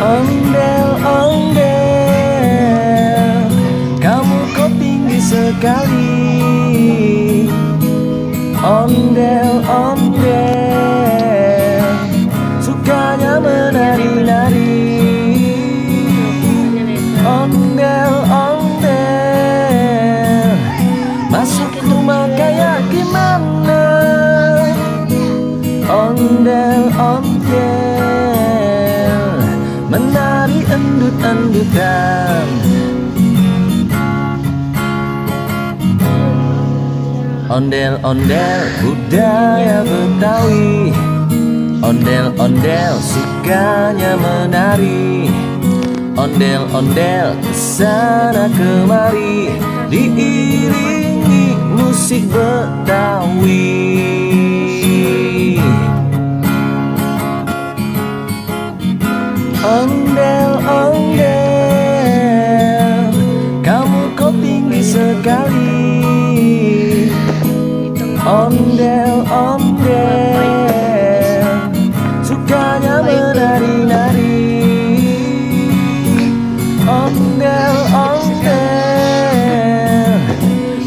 Ondel-ondel, kamu kok tinggi sekali. Ondel-ondel, sukanya menari-nari. Ondel-ondel, masuk rumah kayak gimana? Ondel-ondel, menari endut-endutan. Ondel-ondel, budaya Betawi. Ondel-ondel, sukanya menari. Ondel-ondel, kesana kemari, diiringi musik Betawi. Ondel-ondel, kamu kok tinggi sekali. Ondel-ondel, sukanya menari-nari. Ondel-ondel,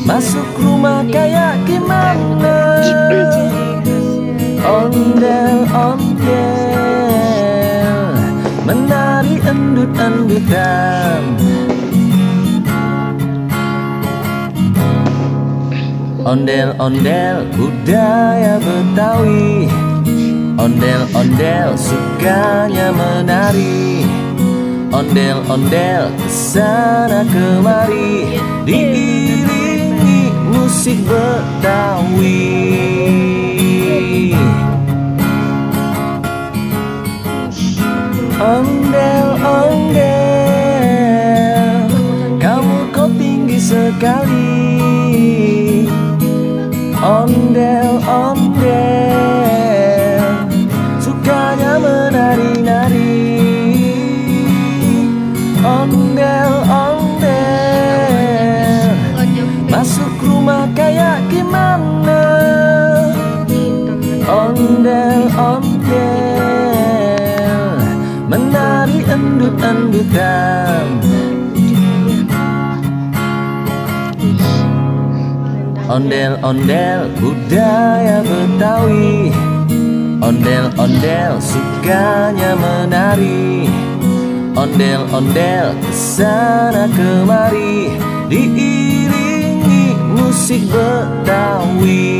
masuk rumah kayak gimana? Ondel-ondel, menari endut-endutan. Ondel-ondel, budaya Betawi. Ondel-ondel, sukanya menari. Ondel-ondel, kesana kemari, diiringi musik Betawi. Ondel-ondel, kamu kok tinggi sekali. Ondel-ondel, sukanya menari-nari. Ondel-ondel, masuk rumah kayak gimana? Ondel-ondel, menari endut-endutan. Ondel-ondel, budaya Betawi. Ondel-ondel, sukanya menari. Ondel-ondel, kesana kemari, diiringi musik Betawi.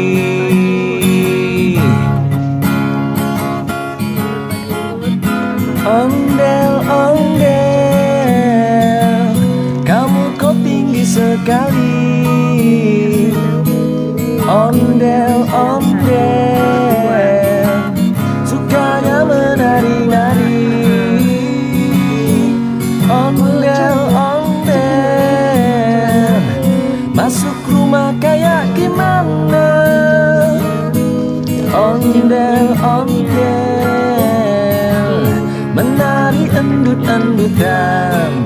Ondel-ondel, kamu kok tinggi sekali. Ondel-ondel, sukanya menari-nari. Ondel-ondel, masuk rumah kayak gimana? Ondel-ondel, menari endut-endutan.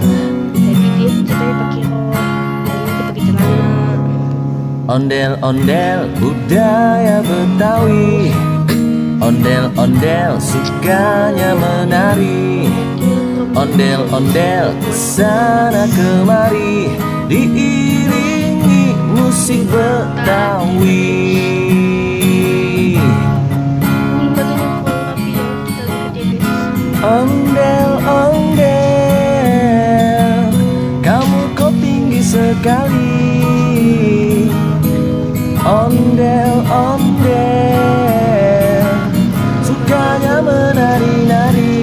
Ondel-ondel, budaya Betawi. Ondel-ondel, sukanya menari. Ondel-ondel, kesana kemari, diiringi musik Betawi. Ondel-ondel, kamu kok tinggi sekali. Ondel-ondel, sukanya menari-nari.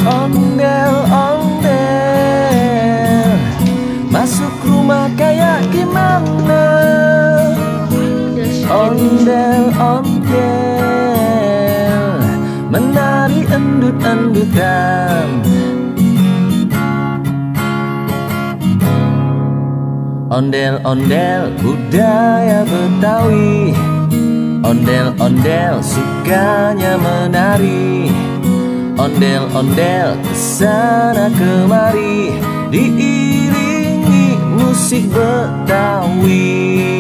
Ondel-ondel, masuk rumah kayak gimana? Ondel-ondel, menari endut-endutan. Ondel-ondel, budaya Betawi. Ondel-ondel, sukanya menari. Ondel-ondel, kesana kemari, diiringi musik Betawi.